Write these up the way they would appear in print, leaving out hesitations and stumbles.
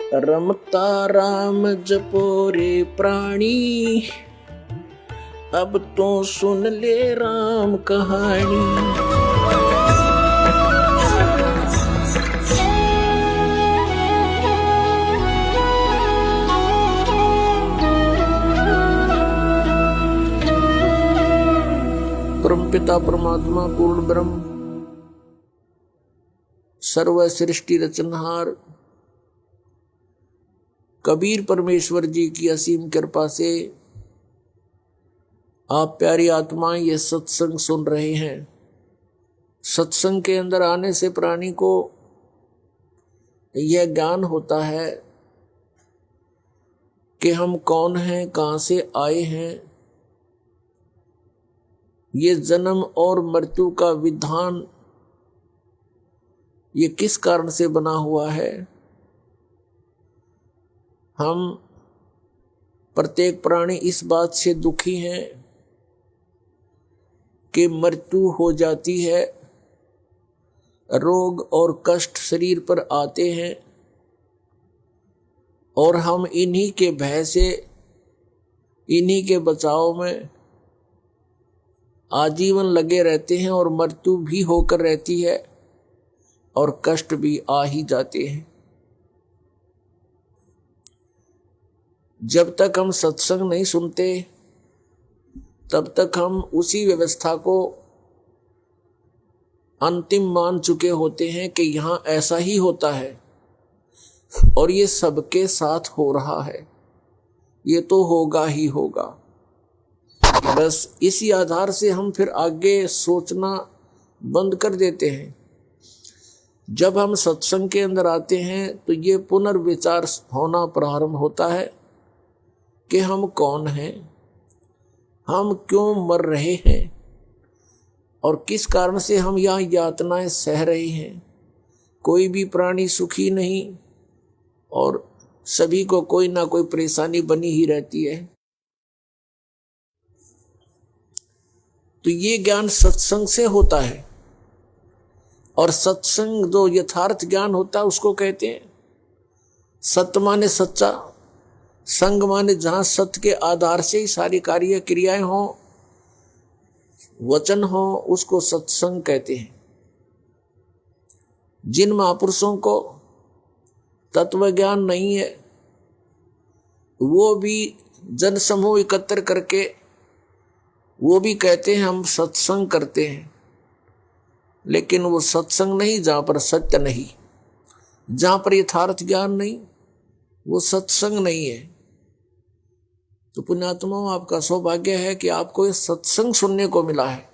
रमता राम जपो रे प्राणी, अब तो सुन ले राम कहानी। परमपिता परमात्मा पूर्ण ब्रह्म सर्व सृष्टि रचनहार कबीर परमेश्वर जी की असीम कृपा से आप प्यारी आत्माएं ये सत्संग सुन रहे हैं। सत्संग के अंदर आने से प्राणी को यह ज्ञान होता है कि हम कौन हैं, कहां से आए हैं, ये जन्म और मृत्यु का विधान ये किस कारण से बना हुआ है। हम प्रत्येक प्राणी इस बात से दुखी हैं कि मृत्यु हो जाती है, रोग और कष्ट शरीर पर आते हैं और हम इन्हीं के भय से, इन्हीं के बचाव में आजीवन लगे रहते हैं और मृत्यु भी होकर रहती है और कष्ट भी आ ही जाते हैं। जब तक हम सत्संग नहीं सुनते तब तक हम उसी व्यवस्था को अंतिम मान चुके होते हैं कि यहाँ ऐसा ही होता है और ये सबके साथ हो रहा है, ये तो होगा ही होगा। बस इसी आधार से हम फिर आगे सोचना बंद कर देते हैं। जब हम सत्संग के अंदर आते हैं तो ये पुनर्विचार होना प्रारंभ होता है कि हम कौन हैं, हम क्यों मर रहे हैं और किस कारण से हम यहाँ यातनाएं सह रहे हैं। कोई भी प्राणी सुखी नहीं और सभी को कोई ना कोई परेशानी बनी ही रहती है। तो ये ज्ञान सत्संग से होता है और सत्संग जो यथार्थ ज्ञान होता है उसको कहते हैं सत्य माने सच्चा, संग माने जहां सत्य के आधार से ही सारी कार्य क्रियाएं हो, वचन हो, उसको सत्संग कहते हैं। जिन महापुरुषों को तत्व ज्ञान नहीं है वो भी जन समूह एकत्र करके वो भी कहते हैं हम सत्संग करते हैं, लेकिन वो सत्संग नहीं जहां पर सत्य नहीं, जहां पर यथार्थ ज्ञान नहीं, वो सत्संग नहीं है। तो पुण्यात्माओं, आपका सौभाग्य है कि आपको ये सत्संग सुनने को मिला है।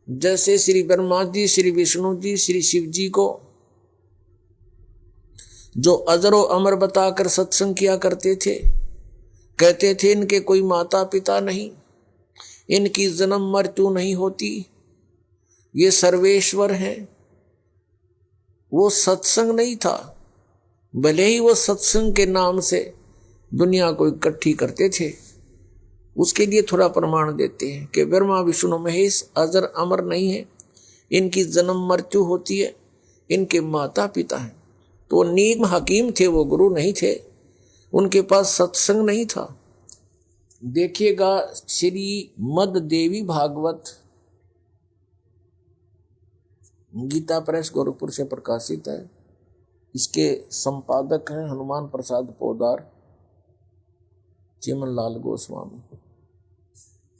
जैसे श्री ब्रह्मा जी, श्री विष्णु जी, श्री शिव जी को जो अजरो अमर बताकर सत्संग किया करते थे, कहते थे इनके कोई माता पिता नहीं, इनकी जन्म मृत्यु नहीं होती, ये सर्वेश्वर हैं। वो सत्संग नहीं था, भले ही वो सत्संग के नाम से दुनिया को इकट्ठी करते थे। उसके लिए थोड़ा प्रमाण देते हैं कि ब्रह्मा विष्णु महेश अजर अमर नहीं है, इनकी जन्म मृत्यु होती है, इनके माता पिता हैं। तो नीम हकीम थे, वो गुरु नहीं थे, उनके पास सत्संग नहीं था। देखिएगा श्री मद देवी भागवत गीता प्रेस गोरखपुर से प्रकाशित है। इसके संपादक हैं हनुमान प्रसाद पोदार, चिमन लाल गोस्वामी।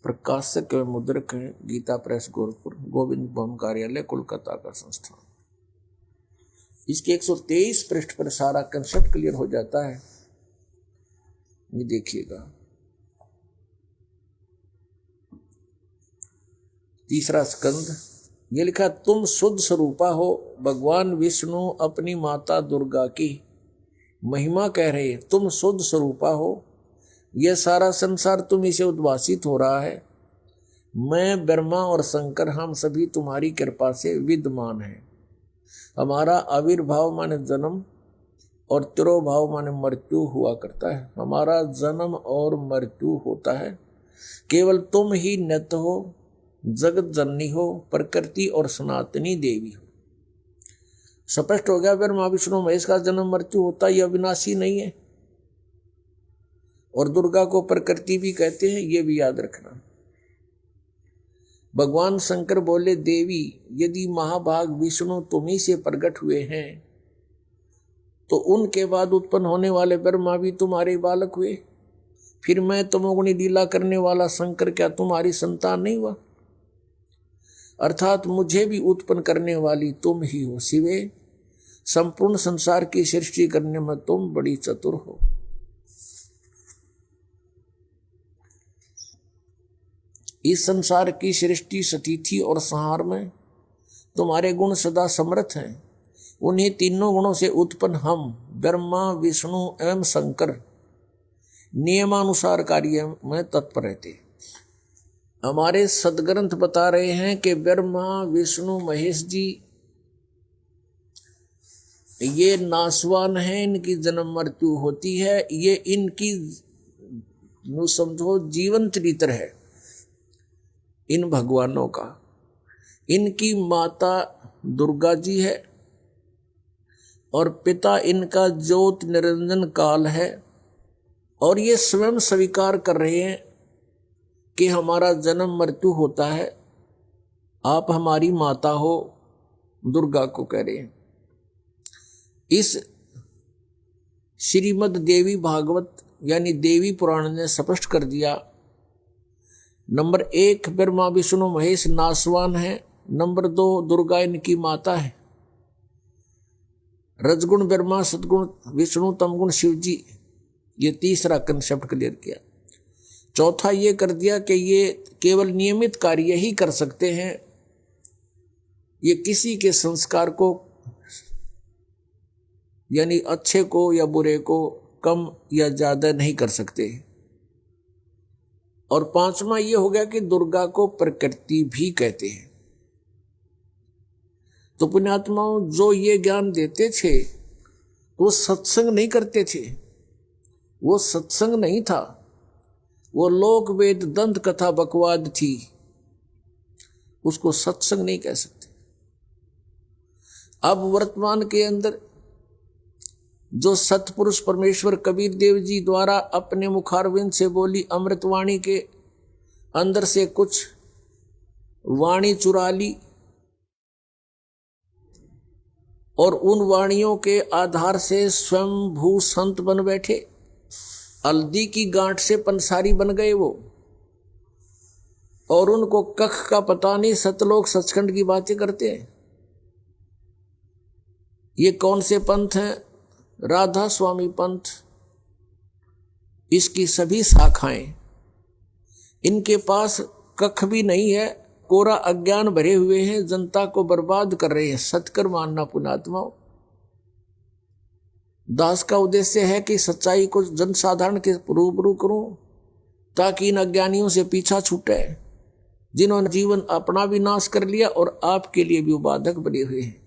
प्रकाशक एवं मुद्रक हैं गीता प्रेस गोरखपुर, गोविंद भवन कार्यालय कोलकाता का संस्थान। इसके 123 पृष्ठ पर सारा कंसेप्ट क्लियर हो जाता है। ये देखिएगा, तीसरा स्कंद, ये लिखा तुम शुद्ध स्वरूपा हो। भगवान विष्णु अपनी माता दुर्गा की महिमा कह रहे, तुम शुद्ध स्वरूपा हो, यह सारा संसार तुम्ही से उद्भासित हो रहा है। मैं ब्रह्मा और शंकर हम सभी तुम्हारी कृपा से विद्यमान हैं। हमारा आविर्भाव माने जन्म और तिरोभाव माने मृत्यु हुआ करता है। हमारा जन्म और मृत्यु होता है, केवल तुम ही नित्य हो, जगत जननी हो, प्रकृति और सनातनी देवी हो। स्पष्ट हो गया ब्रह्मा विष्णु महेश का जन्म मृत्यु होता, यह अविनाशी नहीं है। और दुर्गा को प्रकृति भी कहते हैं, ये भी याद रखना। भगवान शंकर बोले, देवी यदि महाभाग विष्णु तुम्ही से प्रकट हुए हैं तो उनके बाद उत्पन्न होने वाले ब्रह्मा भी तुम्हारे बालक हुए, फिर मैं तमोगुणी लीला करने वाला शंकर क्या तुम्हारी संतान नहीं हुआ? अर्थात मुझे भी उत्पन्न करने वाली तुम ही हो शिवे, संपूर्ण संसार की सृष्टि करने में तुम बड़ी चतुर हो। इस संसार की सृष्टि स्थिति और संहार में तुम्हारे गुण सदा समर्थ हैं। उन्हीं तीनों गुणों से उत्पन्न हम ब्रह्मा विष्णु एवं शंकर नियमानुसार कार्य में तत्पर रहते। हमारे सदग्रंथ बता रहे हैं कि ब्रह्मा विष्णु महेश जी ये नासवान है, इनकी जन्म मृत्यु होती है, ये इनकी समझो जीवन चरित्र है इन भगवानों का। इनकी माता दुर्गा जी है और पिता इनका ज्योत निरंजन काल है, और ये स्वयं स्वीकार कर रहे हैं कि हमारा जन्म मृत्यु होता है, आप हमारी माता हो, दुर्गा को कह रहे हैं। इस श्रीमद् देवी भागवत यानी देवी पुराण ने स्पष्ट कर दिया। नंबर 1 ब्रह्मा विष्णु महेश नासवान है, नंबर 2 दुर्गा इनकी माता है, रजगुण ब्रह्मा सदगुण विष्णु तमगुण शिव जी, ये तीसरा कंसेप्ट क्लियर किया। चौथा ये कर दिया कि ये केवल नियमित कार्य ही कर सकते हैं, ये किसी के संस्कार को यानी अच्छे को या बुरे को कम या ज्यादा नहीं कर सकते। और पांचवा ये हो गया कि दुर्गा को प्रकृति भी कहते हैं। तो पुण्यात्माओं जो ये ज्ञान देते थे वो सत्संग नहीं करते थे, वो सत्संग नहीं था, वो लोक वेद दंत कथा बकवाद थी, उसको सत्संग नहीं कह सकते। अब वर्तमान के अंदर जो सतपुरुष परमेश्वर कबीर देव जी द्वारा अपने मुखारविंद से बोली अमृतवाणी के अंदर से कुछ वाणी चुरा ली और उन वाणियों के आधार से स्वयं भू संत बन बैठे, हल्दी की गांठ से पंसारी बन गए वो, और उनको कख का पता नहीं, सतलोक सचखंड की बातें करते हैं। ये कौन से पंथ हैं? राधा स्वामी पंथ, इसकी सभी शाखाएं, इनके पास कख भी नहीं है, कोरा अज्ञान भरे हुए हैं, जनता को बर्बाद कर रहे हैं। सत्कर मानना पुण्यात्माओं, दास का उद्देश्य है कि सच्चाई को जनसाधारण के रूबरू करूं ताकि इन अज्ञानियों से पीछा छूटे जिन्होंने जीवन अपना भी नाश कर लिया और आपके लिए भी उबाधक बने हुए हैं।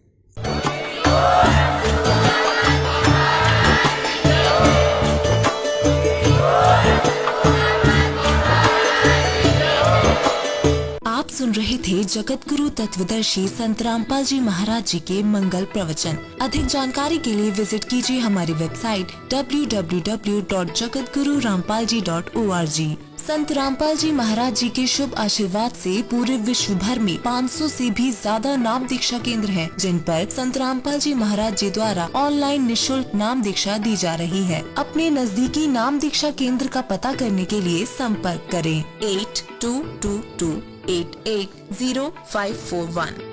आप सुन रहे थे जगत गुरु तत्वदर्शी संत रामपाल जी महाराज जी के मंगल प्रवचन। अधिक जानकारी के लिए विजिट कीजिए हमारी वेबसाइट www.jagatgururampalji.org। संत रामपाल जी महाराज जी के शुभ आशीर्वाद से पूरे विश्व भर में 500 से भी ज्यादा नाम दीक्षा केंद्र हैं, जिन पर संत रामपाल जी महाराज जी द्वारा ऑनलाइन निशुल्क नाम दीक्षा दी जा रही है। अपने नजदीकी नाम दीक्षा केंद्र का पता करने के लिए संपर्क करें 8222880541।